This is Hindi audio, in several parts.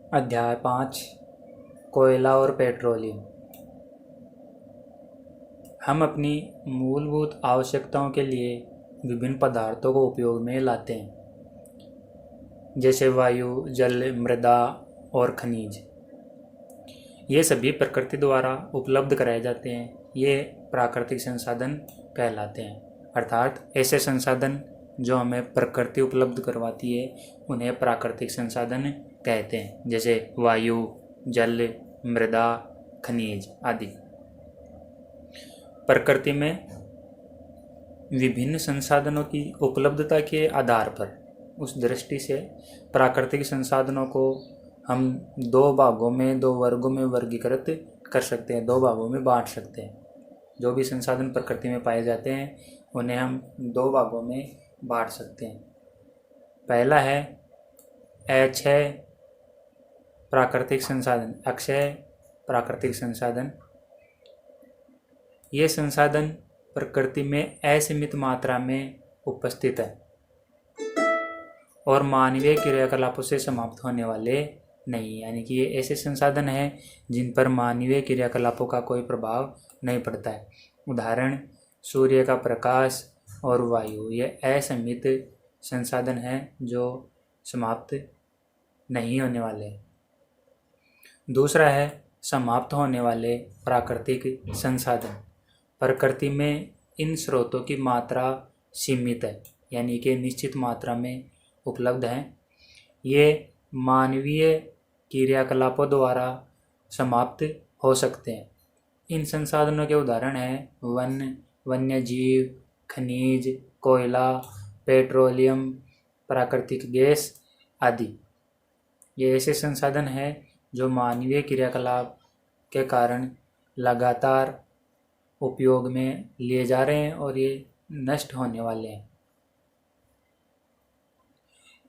अध्याय 5 कोयला और पेट्रोलियम। हम अपनी मूलभूत आवश्यकताओं के लिए विभिन्न पदार्थों को उपयोग में लाते हैं, जैसे वायु, जल, मृदा और खनिज। ये सभी प्रकृति द्वारा उपलब्ध कराए जाते हैं। ये प्राकृतिक संसाधन कहलाते हैं, अर्थात ऐसे संसाधन जो हमें प्रकृति उपलब्ध करवाती है उन्हें प्राकृतिक संसाधन कहते हैं, जैसे वायु, जल, मृदा, खनिज आदि। प्रकृति में विभिन्न संसाधनों की उपलब्धता के आधार पर उस दृष्टि से प्राकृतिक संसाधनों को हम दो वर्गों में वर्गीकृत कर सकते हैं, दो भागों में बांट सकते हैं। जो भी संसाधन प्रकृति में पाए जाते हैं उन्हें हम दो भागों में बांट सकते हैं। पहला है अक्षय प्राकृतिक संसाधन, अक्षय प्राकृतिक संसाधन। ये संसाधन प्रकृति में असीमित मात्रा में उपस्थित है और मानवीय क्रियाकलापों से समाप्त होने वाले नहीं, यानी कि ये ऐसे संसाधन हैं जिन पर मानवीय क्रियाकलापों का कोई प्रभाव नहीं पड़ता है। उदाहरण सूर्य का प्रकाश और वायु, ये असीमित संसाधन हैं जो समाप्त नहीं होने वाले। दूसरा है समाप्त होने वाले प्राकृतिक संसाधन। प्रकृति में इन स्रोतों की मात्रा सीमित है, यानी कि निश्चित मात्रा में उपलब्ध हैं। ये मानवीय क्रियाकलापों द्वारा समाप्त हो सकते हैं। इन संसाधनों के उदाहरण हैं वन्य जीव, खनिज, कोयला, पेट्रोलियम, प्राकृतिक गैस आदि। ये ऐसे संसाधन हैं जो मानवीय क्रियाकलाप के कारण लगातार उपयोग में लिए जा रहे हैं और ये नष्ट होने वाले हैं।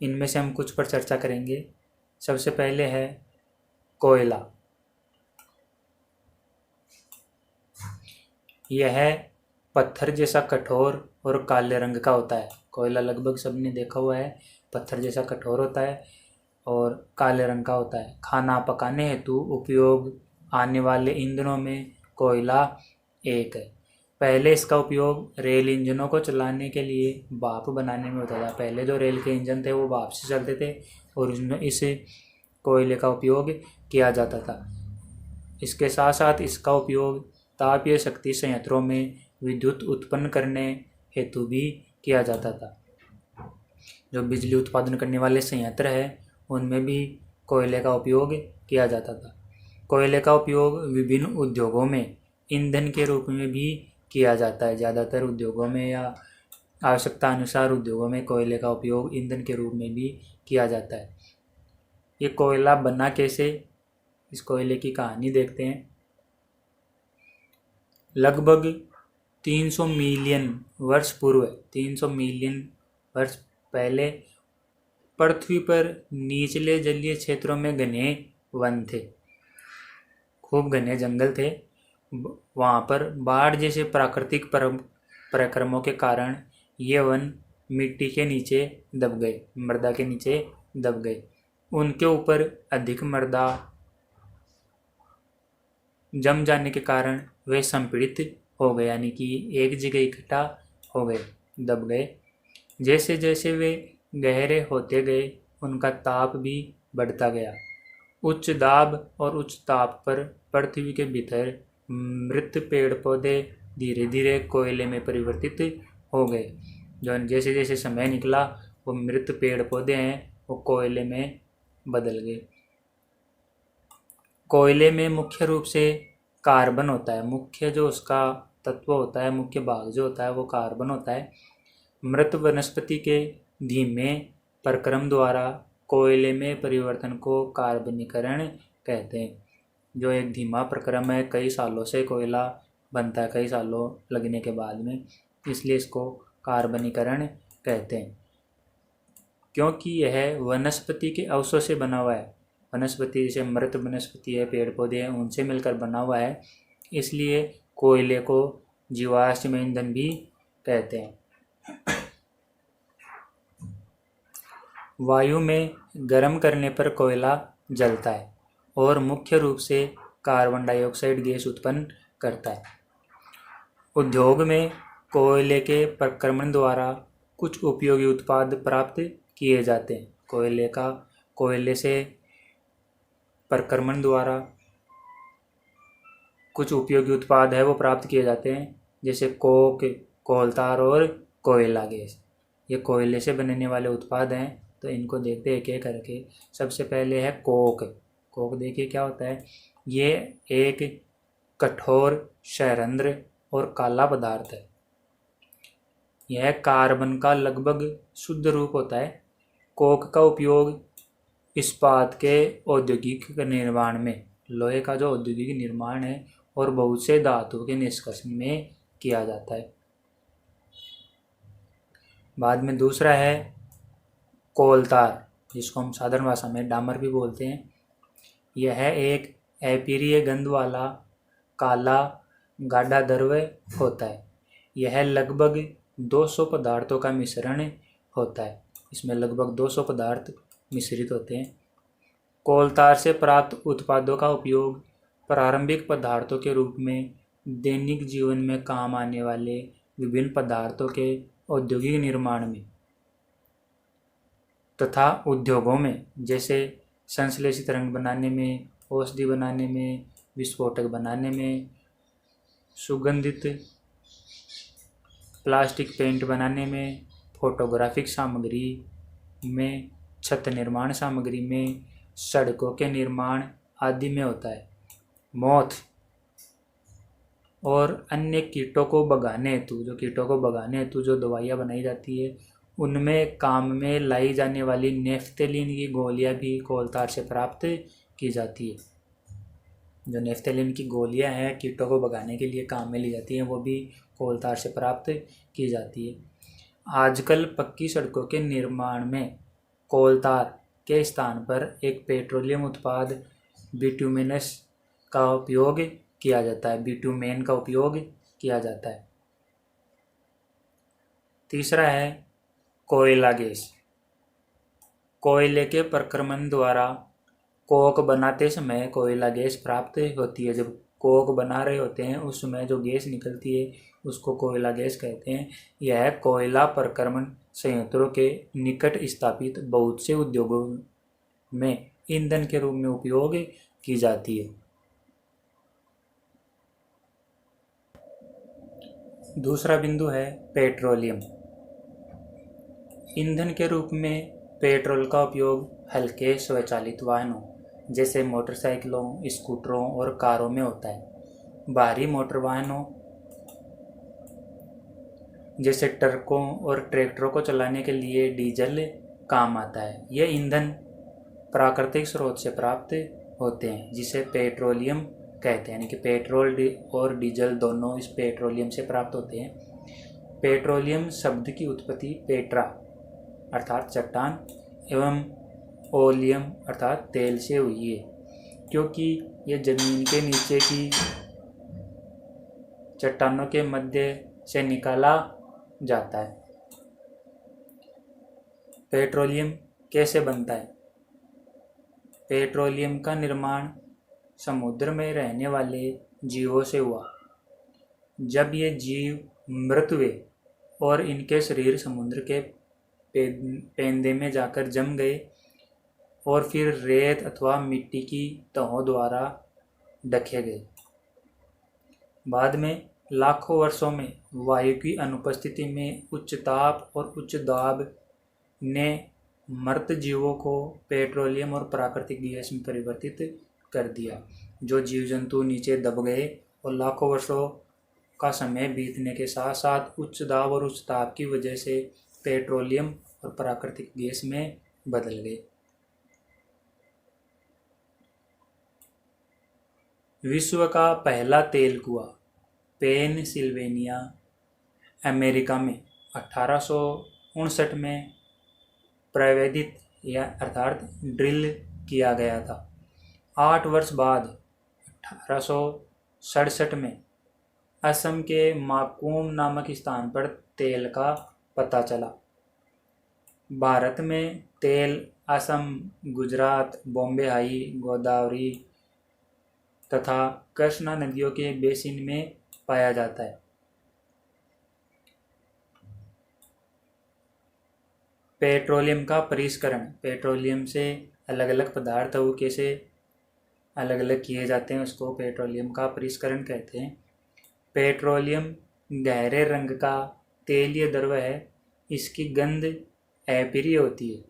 इनमें से हम कुछ पर चर्चा करेंगे। सबसे पहले है कोयला। यह पत्थर जैसा कठोर और काले रंग का होता है। कोयला लगभग सबने देखा हुआ है, पत्थर जैसा कठोर होता है और काले रंग का होता है। खाना पकाने हेतु उपयोग आने वाले ईंधनों में कोयला एक है। पहले इसका उपयोग रेल इंजनों को चलाने के लिए भाप बनाने में होता था। पहले जो रेल के इंजन थे वो भाप से चलते थे और उसमें इस कोयले का उपयोग किया जाता था। इसके साथ साथ इसका उपयोग तापीय शक्ति संयंत्रों में विद्युत उत्पन्न करने हेतु भी किया जाता था। जो बिजली उत्पादन करने वाले संयंत्र हैं उनमें भी कोयले का उपयोग किया जाता था। कोयले का उपयोग विभिन्न उद्योगों में ईंधन के रूप में भी किया जाता है। ज़्यादातर उद्योगों में या आवश्यकता अनुसार उद्योगों में कोयले का उपयोग ईंधन के रूप में भी किया जाता है। ये कोयला बना कैसे, इस कोयले की कहानी देखते हैं। लगभग 300 मिलियन वर्ष पूर्व, 300 मिलियन वर्ष पहले पृथ्वी पर निचले जलीय क्षेत्रों में घने वन थे, खूब घने जंगल थे। वहाँ पर बाढ़ जैसे प्राकृतिक परिक्रमों के कारण ये वन मिट्टी के नीचे दब गए, मृदा के नीचे दब गए। उनके ऊपर अधिक मृदा जम जाने के कारण वे संपीड़ित हो गए, यानी कि एक जगह इकट्ठा हो गए, दब गए। जैसे जैसे वे गहरे होते गए उनका ताप भी बढ़ता गया। उच्च दाब और उच्च ताप पर पृथ्वी के भीतर मृत पेड़ पौधे धीरे धीरे कोयले में परिवर्तित हो गए। जो जैसे जैसे समय निकला वो मृत पेड़ पौधे हैं वो कोयले में बदल गए। कोयले में मुख्य रूप से कार्बन होता है। मुख्य जो उसका तत्व होता है, मुख्य भाग जो होता है वो कार्बन होता है। मृत वनस्पति के धीमे परिक्रम द्वारा कोयले में परिवर्तन को कार्बनीकरण कहते हैं। जो एक धीमा प्रक्रम है, कई सालों से कोयला बनता है, कई सालों लगने के बाद में, इसलिए इसको कार्बनीकरण कहते हैं। क्योंकि यह वनस्पति के अवशों से बना हुआ है, वनस्पति जैसे मृत वनस्पति है, पेड़ पौधे हैं, उनसे मिलकर बना हुआ है, इसलिए कोयले को जीवाश्म ईंधन भी कहते हैं। वायु में गर्म करने पर कोयला जलता है और मुख्य रूप से कार्बन डाइऑक्साइड गैस उत्पन्न करता है। उद्योग में कोयले के प्रक्रमण द्वारा कुछ उपयोगी उत्पाद प्राप्त किए जाते हैं। कोयले से प्रक्रमण द्वारा कुछ उपयोगी उत्पाद है वो प्राप्त किए जाते हैं, जैसे कोक, कोलतार और कोयला गैस। ये कोयले से बनने वाले उत्पाद हैं, तो इनको देखते हैं एक एक करके। सबसे पहले है कोक। कोक देखिए क्या होता है। ये एक कठोर, क्षाररंध्र और काला पदार्थ है। यह कार्बन का लगभग शुद्ध रूप होता है। कोक का उपयोग इस्पात के औद्योगिक निर्माण में, लोहे का जो औद्योगिक निर्माण है और बहुत से धातुओं के निष्कर्षण में किया जाता है। बाद में दूसरा है कोलतार, जिसको हम साधारण भाषा में डामर भी बोलते हैं। यह एक अप्रिय गंध वाला काला गाढ़ा द्रव्य होता है। यह लगभग 200 पदार्थों का मिश्रण होता है। इसमें लगभग 200 पदार्थ मिश्रित होते हैं। कोलतार से प्राप्त उत्पादों का उपयोग प्रारंभिक पदार्थों के रूप में दैनिक जीवन में काम आने वाले विभिन्न पदार्थों के औद्योगिक निर्माण में तथा उद्योगों में, जैसे संश्लेषित रंग बनाने में, औषधि बनाने में, विस्फोटक बनाने में, सुगंधित प्लास्टिक पेंट बनाने में, फोटोग्राफिक सामग्री में, छत निर्माण सामग्री में, सड़कों के निर्माण आदि में होता है। मौत और अन्य कीटों को भगाने हेतु जो दवाइयाँ बनाई जाती है, उनमें काम में लाई जाने वाली नेफ्थेलिन की गोलियां भी कोलतार से प्राप्त की जाती है। जो नेफ्थेलिन की गोलियां हैं कीटों को भगाने के लिए काम में ली जाती हैं, वो भी कोलतार से प्राप्त की जाती है। आजकल पक्की सड़कों के निर्माण में कोलतार के स्थान पर एक पेट्रोलियम उत्पाद बिटुमेनस का उपयोग किया जाता है। बिटुमेन का उपयोग किया जाता है। तीसरा है कोयला गैस। कोयले के प्रक्रमण द्वारा कोक बनाते समय कोयला गैस प्राप्त होती है। जब कोक बना रहे होते हैं उस समय जो गैस निकलती है उसको कोयला गैस कहते हैं। यह कोयला प्रक्रमण संयंत्रों के निकट स्थापित बहुत से उद्योगों में ईंधन के रूप में उपयोग की जाती है। दूसरा बिंदु है पेट्रोलियम। ईंधन के रूप में पेट्रोल का उपयोग हल्के स्वचालित वाहनों जैसे मोटरसाइकिलों, स्कूटरों और कारों में होता है। भारी मोटर वाहनों जैसे ट्रकों और ट्रैक्टरों को चलाने के लिए डीजल काम आता है। यह ईंधन प्राकृतिक स्रोत से प्राप्त होते हैं, जिसे पेट्रोलियम कहते हैं। यानी कि पेट्रोल और डीजल दोनों इस पेट्रोलियम से प्राप्त होते हैं। पेट्रोलियम शब्द की उत्पत्ति पेट्रा अर्थात चट्टान एवं ओलियम अर्थात तेल से हुई है, क्योंकि यह जमीन के नीचे की चट्टानों के मध्य से निकाला जाता है। पेट्रोलियम कैसे बनता है? पेट्रोलियम का निर्माण समुद्र में रहने वाले जीवों से हुआ। जब ये जीव मृत हुए और इनके शरीर समुद्र के पेंदे में जाकर जम गए और फिर रेत अथवा मिट्टी की तहों द्वारा ढके गए। बाद में लाखों वर्षों में वायु की अनुपस्थिति में उच्च ताप और उच्च दाब ने मृत जीवों को पेट्रोलियम और प्राकृतिक गैस में परिवर्तित कर दिया। जो जीव जंतु नीचे दब गए और लाखों वर्षों का समय बीतने के साथ साथ उच्च दाब और उच्च ताप की वजह से पेट्रोलियम और प्राकृतिक गैस में बदल गए। विश्व का पहला तेल कुआं पेनसिल्वेनिया अमेरिका में 1859 में प्रवेदित या अर्थात ड्रिल किया गया था। 8 वर्ष बाद 1867 में असम के माकूम नामक स्थान पर तेल का पता चला। भारत में तेल असम, गुजरात, बॉम्बे हाई, गोदावरी तथा कृष्णा नदियों के बेसिन में पाया जाता है। पेट्रोलियम का परिष्करण, पेट्रोलियम से अलग अलग पदार्थ वो कैसे अलग अलग किए जाते हैं उसको पेट्रोलियम का परिष्करण कहते हैं। पेट्रोलियम गहरे रंग का तेलीय द्रव है। इसकी गंध अप्रिय होती है।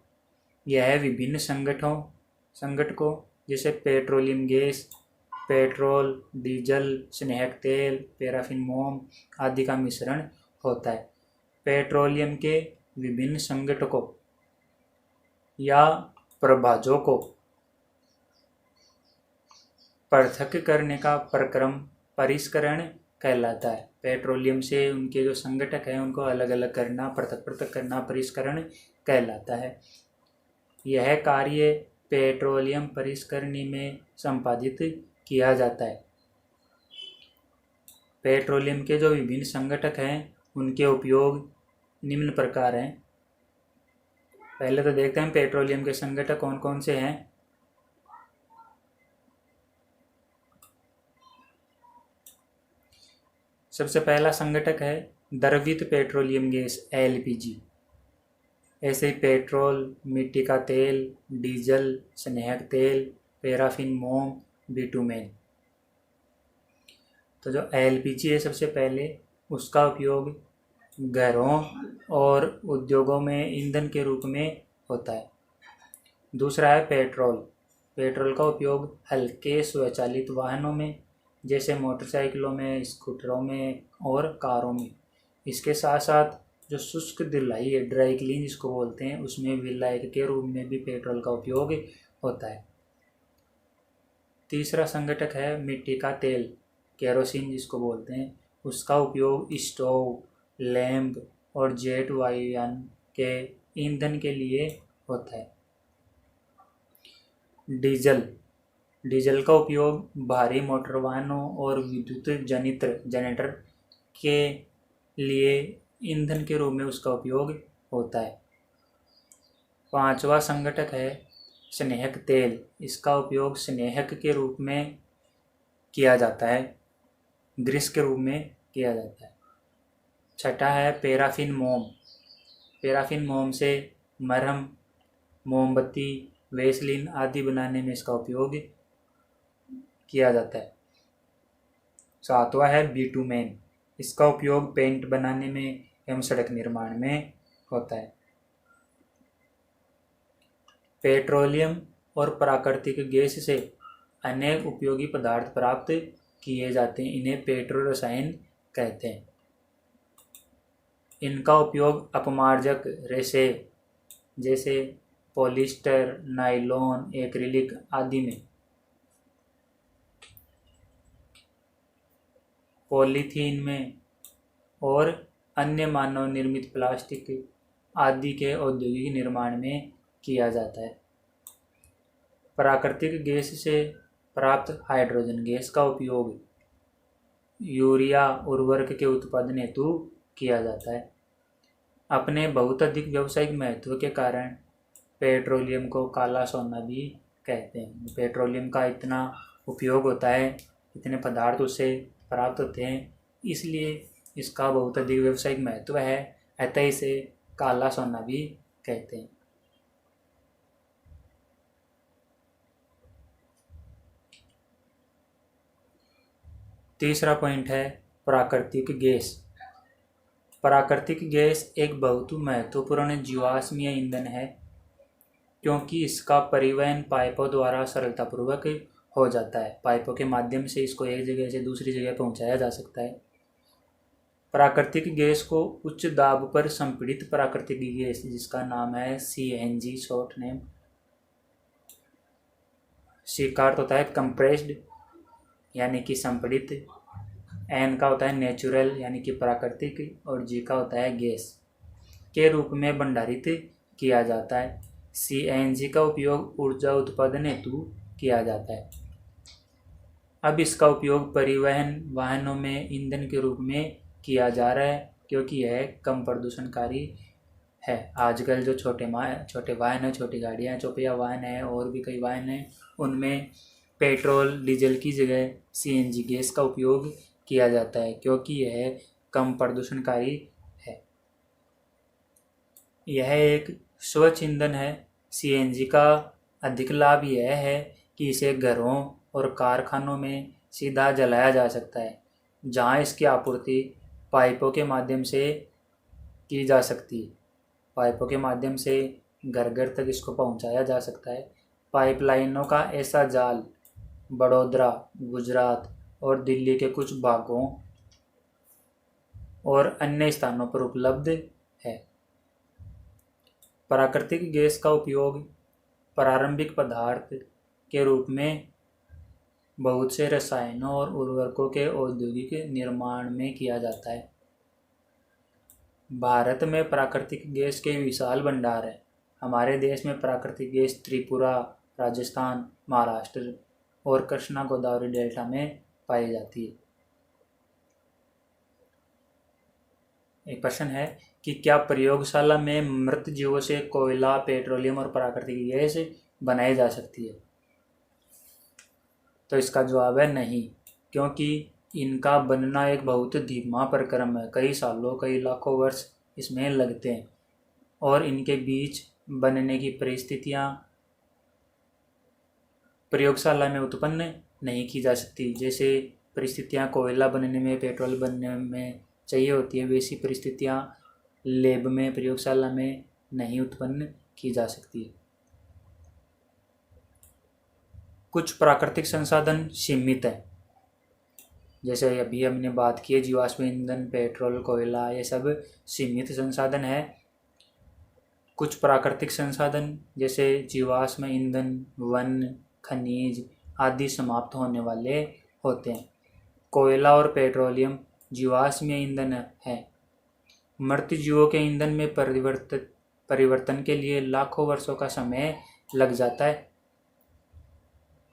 यह विभिन्न संगठकों जैसे पेट्रोलियम गैस, पेट्रोल, डीजल, स्नेहक तेल, पैराफिन मोम आदि का मिश्रण होता है। पेट्रोलियम के विभिन्न संगठकों या प्रभाजों को पृथक करने का प्रक्रम परिष्करण कहलाता है। पेट्रोलियम से उनके जो संगठक हैं उनको अलग अलग करना, पृथक पृथक करना परिष्करण कहलाता है। यह कार्य पेट्रोलियम परिष्करणी में संपादित किया जाता है। पेट्रोलियम के जो विभिन्न संगठक हैं उनके उपयोग निम्न प्रकार हैं। पहले तो देखते हैं पेट्रोलियम के संगठक कौन कौन से हैं। सबसे पहला संगठक है द्रवित पेट्रोलियम गैस LPG। ऐसे ही पेट्रोल, मिट्टी का तेल, डीजल, स्नेहक तेल, पैराफिन मोम, बिटुमेन। तो जो LPG है सबसे पहले उसका उपयोग घरों और उद्योगों में ईंधन के रूप में होता है। दूसरा है पेट्रोल। पेट्रोल का उपयोग हल्के स्वचालित वाहनों में जैसे मोटरसाइकिलों में, स्कूटरों में और कारों में। इसके साथ साथ जो शुष्क धुलाई है, ड्राई क्लीन जिसको बोलते हैं, उसमें विलायक के रूप में भी पेट्रोल का उपयोग होता है। तीसरा संगठक है मिट्टी का तेल, केरोसिन जिसको बोलते हैं। उसका उपयोग स्टोव, लैंप और जेट वायुयान के ईंधन के लिए होता है। डीजल का उपयोग भारी मोटर वाहनों और विद्युत जनरेटर के लिए ईंधन के रूप में उसका उपयोग होता है। पांचवा संगठक है स्नेहक तेल। इसका उपयोग स्नेहक के रूप में किया जाता है, ग्रीस के रूप में किया जाता है। छठा है पैराफिन मोम। पैराफिन मोम से मरहम, मोमबत्ती, वेसलिन आदि बनाने में इसका उपयोग किया जाता है। सातवां है बिटुमेन। इसका उपयोग पेंट बनाने में एवं सड़क निर्माण में होता है। पेट्रोलियम और प्राकृतिक गैस से अनेक उपयोगी पदार्थ प्राप्त किए जाते हैं। इन्हें पेट्रो रसायन कहते हैं। इनका उपयोग अपमार्जक रेशे जैसे पॉलिस्टर, नायलॉन, एक्रिलिक आदि में, पॉलीथीन में और अन्य मानव निर्मित प्लास्टिक आदि के औद्योगिक निर्माण में किया जाता है। प्राकृतिक गैस से प्राप्त हाइड्रोजन गैस का उपयोग यूरिया उर्वरक के उत्पादन हेतु किया जाता है। अपने बहुत अधिक व्यावसायिक महत्व के कारण पेट्रोलियम को काला सोना भी कहते हैं। पेट्रोलियम का इतना उपयोग होता है, इतने पदार्थ उससे प्राप्त होते हैं, इसलिए इसका बहुत अधिक व्यावसायिक महत्व है, अतः इसे काला सोना भी कहते हैं। तीसरा पॉइंट है प्राकृतिक गैस। प्राकृतिक गैस एक बहुत महत्वपूर्ण जीवाश्मीय ईंधन है क्योंकि इसका परिवहन पाइपों द्वारा सरलतापूर्वक हो जाता है। पाइपों के माध्यम से इसको एक जगह से दूसरी जगह पहुंचाया जा सकता है। प्राकृतिक गैस को उच्च दाब पर संपीड़ित प्राकृतिक गैस जिसका नाम है CNG शॉर्ट नेम, C का अर्थ होता है कंप्रेस्ड यानी कि संपीड़ित, N का होता है नेचुरल यानी कि प्राकृतिक और G का होता है गैस के रूप में भंडारित किया जाता है। CNG का उपयोग ऊर्जा उत्पादन हेतु किया जाता है। अब इसका उपयोग परिवहन वाहनों में ईंधन के रूप में किया जा रहा है क्योंकि यह कम प्रदूषणकारी है। आजकल जो छोटे वाहन हैं, छोटी गाड़ियाँ हैं, चौपहिया वाहन हैं और भी कई वाहन हैं, उनमें पेट्रोल डीजल की जगह सीएनजी गैस का उपयोग किया जाता है, क्योंकि यह कम प्रदूषणकारी है। यह एक स्वच्छ ईंधन है। सीएनजी का अधिक लाभ यह है कि इसे घरों और कारखानों में सीधा जलाया जा सकता है, जहां इसकी आपूर्ति पाइपों के माध्यम से की जा सकती है। पाइपों के माध्यम से घर घर तक इसको पहुंचाया जा सकता है। पाइपलाइनों का ऐसा जाल बड़ौदा, गुजरात और दिल्ली के कुछ भागों और अन्य स्थानों पर उपलब्ध है। प्राकृतिक गैस का उपयोग प्रारंभिक पदार्थ के रूप में बहुत से रसायनों और उर्वरकों के औद्योगिक निर्माण में किया जाता है। भारत में प्राकृतिक गैस के विशाल भंडार हैं। हमारे देश में प्राकृतिक गैस त्रिपुरा, राजस्थान, महाराष्ट्र और कृष्णा गोदावरी डेल्टा में पाई जाती है। एक प्रश्न है कि क्या प्रयोगशाला में मृत जीवों से कोयला, पेट्रोलियम और प्राकृतिक गैस बनाई जा सकती है? तो इसका जवाब है नहीं, क्योंकि इनका बनना एक बहुत धीमा प्रक्रम है। कई सालों, कई लाखों वर्ष इसमें लगते हैं और इनके बीच बनने की परिस्थितियां प्रयोगशाला में उत्पन्न नहीं की जा सकती। जैसे परिस्थितियां कोयला बनने में, पेट्रोल बनने में चाहिए होती है, वैसी परिस्थितियां लैब में, प्रयोगशाला में नहीं उत्पन्न की जा सकती। कुछ प्राकृतिक संसाधन सीमित हैं, जैसे अभी हमने बात की है जीवाश्म ईंधन, पेट्रोल, कोयला, ये सब सीमित संसाधन है। कुछ प्राकृतिक संसाधन जैसे जीवाश्म ईंधन, वन, खनिज आदि समाप्त होने वाले होते हैं। कोयला और पेट्रोलियम जीवाश्म ईंधन है। मृत जीवों के ईंधन में परिवर्तन के लिए लाखों वर्षों का समय लग जाता है।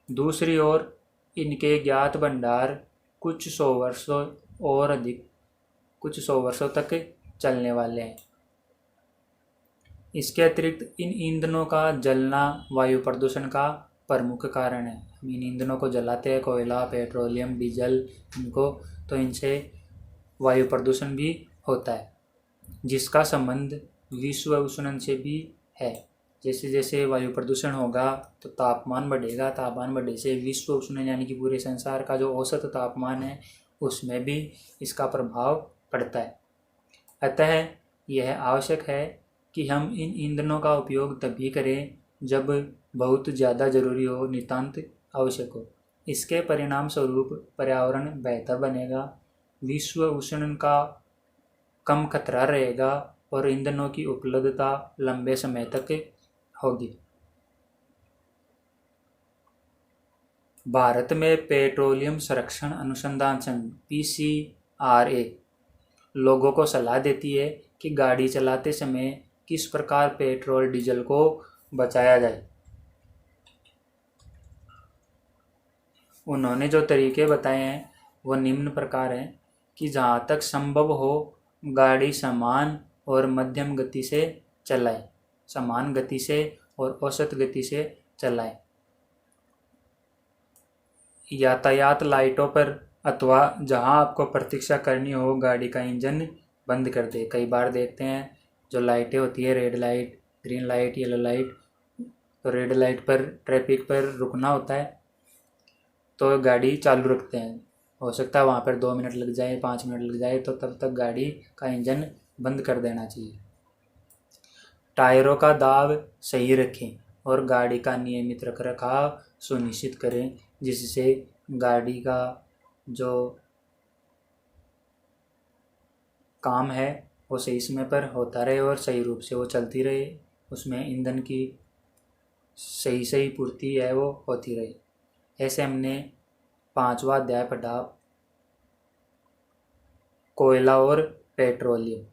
दूसरी ओर इनके ज्ञात भंडार कुछ सौ वर्षों तक चलने वाले हैं। इसके अतिरिक्त इन ईंधनों का जलना वायु प्रदूषण का प्रमुख कारण है। हम इन ईंधनों को जलाते हैं, कोयला, पेट्रोलियम, डीजल, इनको, तो इनसे वायु प्रदूषण भी होता है, जिसका संबंध विश्व उष्णन से भी है। जैसे जैसे वायु प्रदूषण होगा तो तापमान बढ़ेगा, तापमान बढ़ने से विश्व उष्णन यानी कि पूरे संसार का जो औसत तापमान है उसमें भी इसका प्रभाव पड़ता है। अतः यह आवश्यक है कि हम इन ईंधनों का उपयोग तभी करें जब बहुत ज़्यादा ज़रूरी हो, नितांत आवश्यक हो। इसके परिणाम स्वरूप पर्यावरण बेहतर बनेगा, विश्व उष्णन का कम खतरा रहेगा और ईंधनों की उपलब्धता लंबे समय तक होगी। भारत में पेट्रोलियम संरक्षण अनुसंधान संघ PCRA लोगों को सलाह देती है कि गाड़ी चलाते समय किस प्रकार पेट्रोल डीजल को बचाया जाए। उन्होंने जो तरीके बताए हैं वो निम्न प्रकार हैं कि जहाँ तक संभव हो गाड़ी समान और मध्यम गति से चलाएं, समान गति से और औसत गति से चलाएं। यातायात लाइटों पर अथवा जहाँ आपको प्रतीक्षा करनी हो गाड़ी का इंजन बंद कर दे। कई बार देखते हैं जो लाइटें होती है, red light, green light, yellow light, तो रेड लाइट पर ट्रैफिक पर रुकना होता है तो गाड़ी चालू रखते हैं। हो सकता है वहाँ पर 2 मिनट लग जाए, 5 मिनट लग जाए, तो तब तक गाड़ी का इंजन बंद कर देना चाहिए। टायरों का दाब सही रखें और गाड़ी का नियमित रखरखाव सुनिश्चित करें, जिससे गाड़ी का जो काम है वो सही समय पर होता रहे और सही रूप से वो चलती रहे, उसमें ईंधन की सही पूर्ति है वो होती रहे। ऐसे हमने 5वां अध्याय पढ़ा कोयला और पेट्रोलियम।